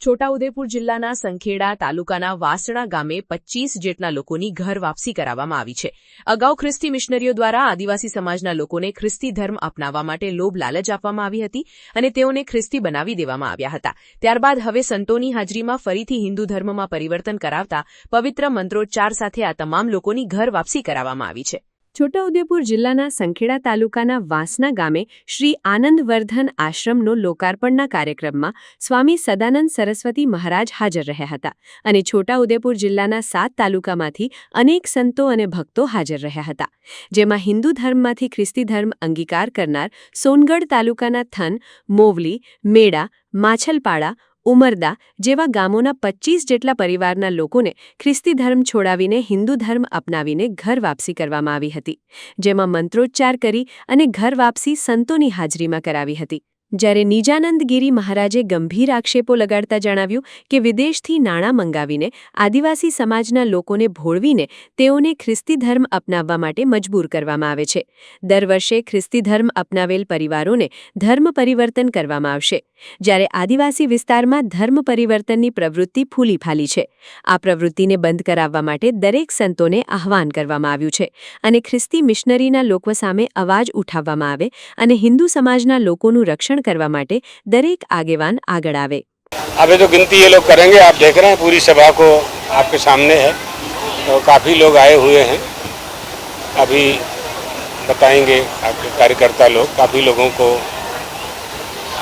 છોટાઉદેપુર જિલ્લાના સંખેડા તાલુકાના વાસણા ગામે 25 જેટલા લોકોની ઘર વાપસી કરાવવામાં આવી છે। અગાઉ ખ્રિસ્તી મિશનરીઓ દ્વારા આદિવાસી સમાજના લોકોને ખ્રિસ્તી ધર્મ અપનાવવા માટે લોભ લાલચ આપવામાં આવી હતી અને તેઓને ખ્રિસ્તી બનાવી દેવામાં આવ્યા હતા। ત્યારબાદ હવે સંતોની હાજરીમાં ફરીથી હિન્દુ ધર્મમાં પરિવર્તન કરાવતા પવિત્ર મંત્રોચ્ચાર સાથે આ તમામ લોકોની ઘર વાપસી કરાવવામાં આવી છે। છોટાઉદેપુર જિલ્લાના સંખેડા તાલુકાના વાસના ગામે શ્રી આનંદવર્ધન આશ્રમનો લોકાર્પણના કાર્યક્રમમાં સ્વામી સદાનંદ સરસ્વતી મહારાજ હાજર રહ્યા હતા અને છોટાઉદેપુર જિલ્લાના 7 તાલુકામાંથી અનેક સંતો અને ભક્તો હાજર રહ્યા હતા, જેમાં હિન્દુ ધર્મમાંથી ખ્રિસ્તી ધર્મ અંગીકાર કરનાર સોનગઢ તાલુકાના થન, મોવલી, મેડા, માછલપાડા, ઉમરદા જેવા ગામોના 25 જેટલા પરિવારના લોકોને ખ્રિસ્તી ધર્મ છોડાવીને હિન્દુ ધર્મ અપનાવીને ઘર વાપસી કરવામાં આવી હતી, જેમાં મંત્રોચ્ચાર કરી અને ઘર વાપસી સંતોની હાજરીમાં કરાવી હતી। જ્યારે નિજાનંદ ગિરી મહારાજે ગંભીર આક્ષેપો લગાડતા જણાવ્યું કે વિદેશથી નાણાં મંગાવીને આદિવાસી સમાજના લોકોને ભોળવીને તેઓને ખ્રિસ્તી ધર્મ અપનાવવા માટે મજબૂર કરવામાં આવે છે। દર વર્ષે ખ્રિસ્તી ધર્મ અપનાવેલ પરિવારોને ધર્મ પરિવર્તન કરવામાં આવશે, જ્યારે આદિવાસી વિસ્તારમાં ધર્મ પરિવર્તનની પ્રવૃત્તિ ફૂલી ફાલી છે। આ પ્રવૃત્તિને બંધ કરાવવા માટે દરેક સંતોને આહવાન કરવામાં આવ્યું છે અને ખ્રિસ્તી મિશનરીના લોકો સામે અવાજ ઉઠાવવામાં આવે અને હિન્દુ સમાજના લોકોનું રક્ષણ करवा माटे दरेक आगेवान आगड़ आवे। अभी तो गिनती ये लोग करेंगे, आप देख रहे हैं पूरी सभा को आपके सामने है, तो काफ़ी लोग आए हुए हैं। अभी बताएंगे आपके कार्यकर्ता लोग, काफ़ी लोगों को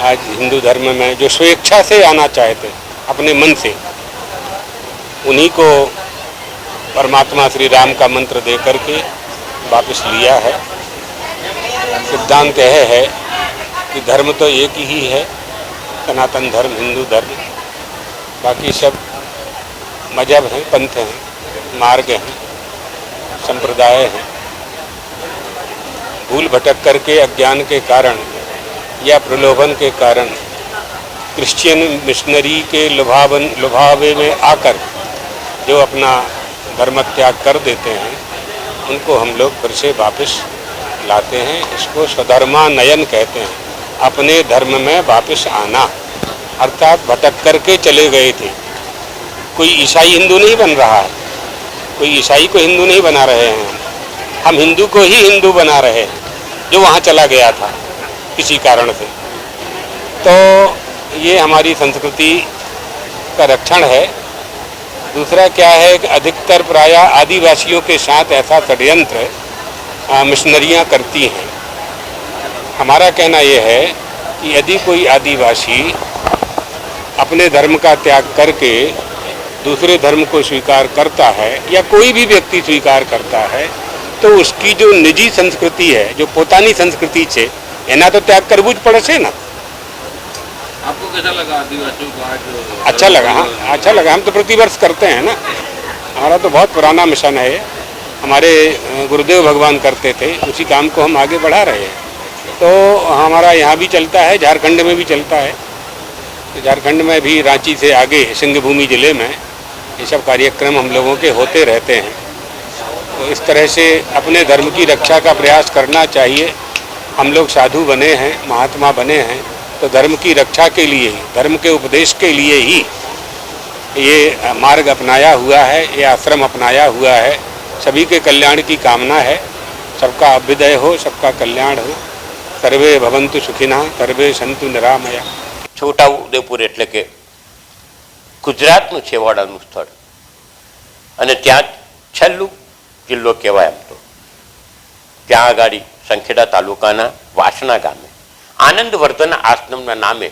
आज हिंदू धर्म में जो स्वेच्छा से आना चाहते अपने मन से, उन्हीं को परमात्मा श्री राम का मंत्र दे करके वापस लिया है। सिद्धांत यह है कि धर्म तो एक ही है, सनातन धर्म, हिंदू धर्म, बाकी सब मजहब हैं, पंथ हैं, मार्ग हैं, संप्रदाय हैं। भूल भटक करके अज्ञान के कारण या प्रलोभन के कारण क्रिश्चियन मिशनरी के लुभावे में आकर जो अपना धर्म त्याग कर देते हैं, उनको हम लोग फिर से वापस लाते हैं। इसको स्वधर्मानयन कहते हैं, अपने धर्म में वापस आना, अर्थात भटक करके चले गए थे। कोई ईसाई हिंदू नहीं बन रहा है, कोई ईसाई को हिंदू नहीं बना रहे हैं, हम हिंदू को ही हिंदू बना रहे हैं जो वहाँ चला गया था किसी कारण से। तो ये हमारी संस्कृति का रक्षण है। दूसरा क्या है कि अधिकतर प्राय आदिवासियों के साथ ऐसा षड्यंत्र मिशनरियाँ करती हैं। हमारा कहना यह है कि यदि कोई आदिवासी अपने धर्म का त्याग करके दूसरे धर्म को स्वीकार करता है या कोई भी व्यक्ति स्वीकार करता है, तो उसकी जो निजी संस्कृति है, जो पोतानी संस्कृति है, एना तो त्याग करवू ज पड़े ना। आपको कैसा लगा आदिवासियों को आज? अच्छा लगा, हाँ अच्छा लगा। हम तो प्रतिवर्ष करते हैं ना, हमारा तो बहुत पुराना मिशन है, हमारे गुरुदेव भगवान करते थे, उसी काम को हम आगे बढ़ा रहे हैं। तो हमारा यहाँ भी चलता है, झारखंड में भी चलता है। तो झारखंड में भी रांची से आगे सिंहभूमि जिले में ये सब कार्यक्रम हम लोगों के होते रहते हैं। तो इस तरह से अपने धर्म की रक्षा का प्रयास करना चाहिए। हम लोग साधु बने हैं, महात्मा बने हैं, तो धर्म की रक्षा के लिए ही, धर्म के उपदेश के लिए ही ये मार्ग अपनाया हुआ है, ये आश्रम अपनाया हुआ है। सभी के कल्याण की कामना है, सबका अभ्युदय हो, सबका कल्याण हो। सर्वे भवन्तु सुखिनः, सर्वे सन्तु निरामया। છોટાઉદેપુર એટલે કે ગુજરાતનું છેવાડાનું સ્થળ અને ત્યાં છેલ્લું જિલ્લો કહેવાય એમ તો ત્યાં આગળ સંખેડા તાલુકાના વાસણા ગામે આનંદવર્ધન આશ્રમના નામે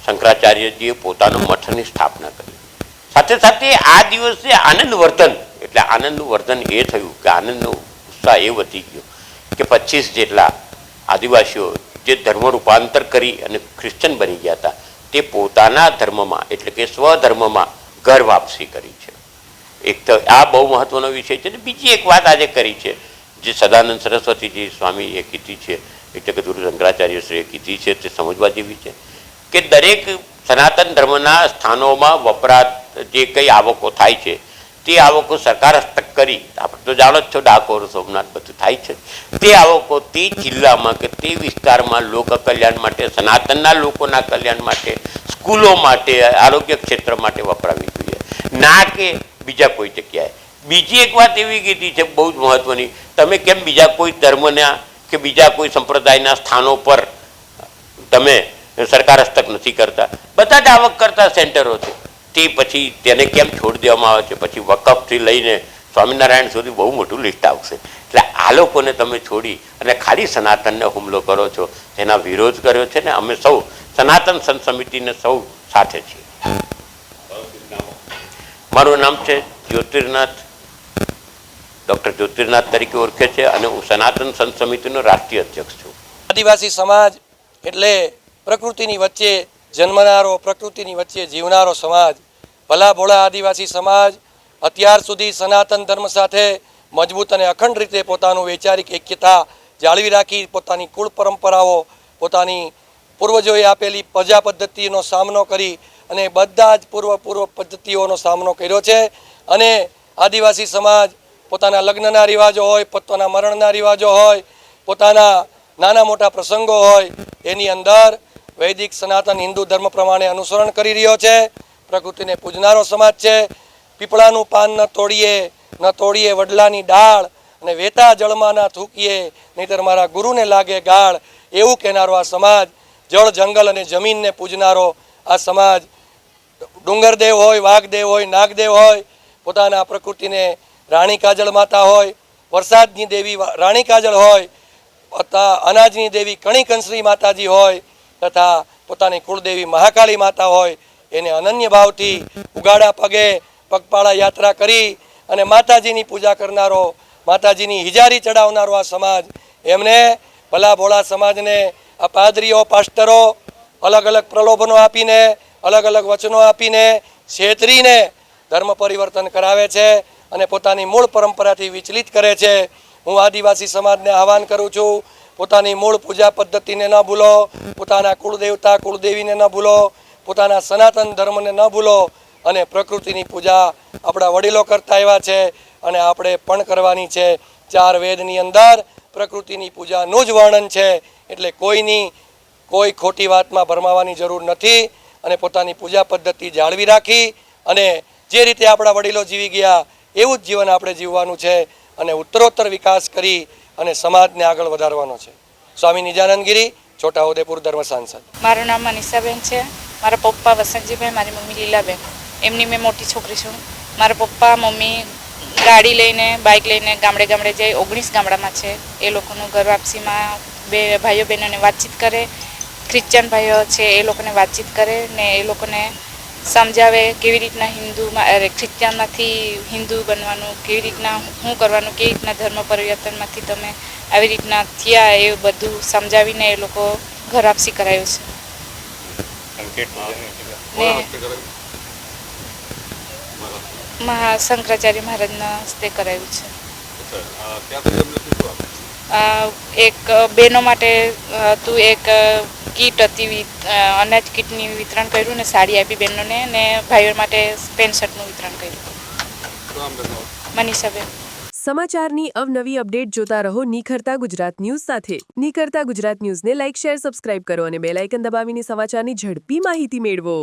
શંકરાચાર્યજીએ પોતાનો મઠની સ્થાપના કરી। સાથે સાથે આ દિવસે આનંદવર્ધન એટલે આનંદનું વર્ધન એ થયું કે આનંદનો ઉત્સાહ એ વધી ગયો કે 25 જેટલા આદિવાસીઓ જે ધર્મ રૂપાંતર કરી અને ક્રિશ્ચન બની ગયા હતા તે પોતાના ધર્મમાં એટલે કે સ્વધર્મમાં ઘર વાપસી કરી છે। એક તો આ બહુ મહત્વનો વિષય છે। બીજી એક વાત આજે કરી છે જે સદાનંદ સરસ્વતીજી સ્વામીએ કીધી છે, એટલે કે ગુરુ શંકરાચાર્યશ્રીએ કીધી છે, તે સમજવા જેવી છે કે દરેક સનાતન ધર્મના સ્થાનોમાં વપરાત જે કંઈ આવકો થાય છે તે આવકો સરકાર હસ્તક કરી તો જાણો જ છો ડાકોર સોમનાથ બધું થાય છે. તે આવકો તે જિલ્લામાં કે તે વિસ્તારમાં લોક કલ્યાણ માટે, સનાતનના લોકોના કલ્યાણ માટે, સ્કૂલો માટે, આરોગ્ય ક્ષેત્ર માટે વપરાવી જોઈએ, ના કે બીજા કોઈ જગ્યાએ. બીજી એક વાત એવી કીધી છે બહુ જ મહત્વની, તમે કેમ બીજા કોઈ ધર્મના કે બીજા કોઈ સંપ્રદાયના સ્થાનો પર તમે સરકાર હસ્તક નથી કરતા? બધા જ આવક કરતા સેન્ટરો છે, તે પછી તેને કેમ છોડી દેવામાં આવે છે? પછી વકફથી લઈને સ્વામિનારાયણ સુધી બહુ મોટું લિસ્ટ આવશે. એટલે આ લોકોને તમે છોડી અને ખાલી સનાતનને હુમલો કરો છો, તેના વિરોધ કર્યો છે ને અમે સૌ સનાતન સંત સમિતિને સૌ સાથે છીએ. મારું નામ છે જ્યોતિર્નાથ, ડૉક્ટર જ્યોતિર્નાથ તરીકે ઓળખે છે અને હું સનાતન સંત સમિતિનો રાષ્ટ્રીય અધ્યક્ષ છું. આદિવાસી સમાજ એટલે પ્રકૃતિની વચ્ચે જન્મનારો, પ્રકૃતિની વચ્ચે જીવનારો સમાજ. ભલા ભોળા આદિવાસી સમાજ અત્યાર સુધી સનાતન ધર્મ સાથે મજબૂત અને અખંડ રીતે પોતાનું વૈચારિક એક્યતા જાળવી રાખી, પોતાની કુળ પરંપરાઓ, પોતાની પૂર્વજોએ આપેલી પ્રજા પદ્ધતિનો સામનો કરી અને બધા જ પૂર્વ પદ્ધતિઓનો સામનો કર્યો છે. અને આદિવાસી સમાજ પોતાના લગ્નના રિવાજો હોય, પોતાના મરણના રિવાજો હોય, પોતાના નાના મોટા પ્રસંગો હોય, એની અંદર વૈદિક સનાતન હિન્દુ ધર્મ પ્રમાણે અનુસરણ કરી રહ્યો છે. પ્રકૃતિને પૂજનારો સમાજ છે. પીપળાનું પાન ન તોડીએ વડલાની ડાળ, અને વેતા જળમાં ના થૂકીએ નહીંતર મારા ગુરુને લાગે ગાળ, એવું કહેનારો આ સમાજ. જળ, જંગલ અને જમીનને પૂજનારો આ સમાજ. ડુંગરદેવ હોય, વાઘદેવ હોય, નાગદેવ હોય, પોતાના પ્રકૃતિને રાણી કાજળ માતા હોય, વરસાદની દેવી રાણી કાજળ હોય, અનાજની દેવી કણી કંસરી માતાજી હોય, તથા પોતાની કુળદેવી મહાકાળી માતા હોય, એને અનન્ય ભાવથી ઉગાડા પગે પગપાળા યાત્રા કરી અને માતાજીની પૂજા કરનારો, માતાજીની હિજારી ચડાવનારો આ સમાજ. એમને ભલા ભોળા સમાજને આ પાદરીઓ, પાસ્ટરો અલગ અલગ પ્રલોભનો આપીને, અલગ અલગ વચનો આપીને, છેતરીને ધર્મ પરિવર્તન કરાવે છે અને પોતાની મૂળ પરંપરાથી વિચલિત કરે છે. હું આદિવાસી સમાજને આહવાન કરું છું, પોતાની મૂળ પૂજા પદ્ધતિને ન ભૂલો, પોતાના કુળદેવતા કુળદેવીને ન ભૂલો, પોતાના સનાતન ધર્મને ન ભૂલો અને પ્રકૃતિની પૂજા આપણા વડીલો કરતા આવ્યા છે અને આપણે પણ કરવાની છે. 4 વેદની અંદર પ્રકૃતિની પૂજાનું જ વર્ણન છે. એટલે કોઈ ખોટી વાતમાં ભરમાવાની જરૂર નથી અને પોતાની પૂજા પદ્ધતિ જાળવી રાખી અને જે રીતે આપણા વડીલો જીવી ગયા એવું જ જીવન આપણે જીવવાનું છે અને ઉત્તરોત્તર વિકાસ કરી અને સમાજને આગળ વધારવાનો છે. સ્વામી નિજાનંદ ગિરી, છોટાઉદેપુર ધર્મ સાંસદ. મારું નામ મનીષાબેન છે. મારા પપ્પા વસંતજીભાઈ, મારી મમ્મી લીલાબેન. એમની મેં મોટી છોકરી છું. મારા પપ્પા મમ્મી ગાડી લઈને, બાઇક લઈને ગામડે ગામડે જાય. 19 ગામડામાં છે. એ લોકોનું ઘર વાપસીમાં બે ભાઈઓ બહેનોને વાતચીત કરે. ક્રિશ્ચન ભાઈઓ છે એ લોકોને વાતચીત કરે ને એ લોકોને સમજાવે કેવી રીતના ક્રિશ્ચનમાંથી હિન્દુ બનવાનું, કેવી રીતના શું કરવાનું, કેવી રીતના ધર્મ પરિવર્તનમાંથી તમે આવી રીતના થયા, એ બધું સમજાવીને એ લોકો ઘર વાપસી કરાયું છે. ને શંકરાચાર્ય મહારાજના હસ્તે કરાયું છે. એક બહેનો માટે હતું, એક કીટ હતી, અનાજ કીટની વિતરણ કર્યું ને સાડી આપી બહેનોને, ને ભાઈઓ માટે પેન્ટ શર્ટનું વિતરણ કર્યું. મનીષાબેન. સમાચારની અવનવી અપડેટ જોતા રહો નિખરતા ગુજરાત ન્યૂઝ સાથે. નિખરતા ગુજરાત ન્યૂઝને લાઇક, શેર, સબસ્ક્રાઇબ કરો અને બેલ આઇકન દબાવીને સમાચારની ઝડપી માહિતી મેળવો.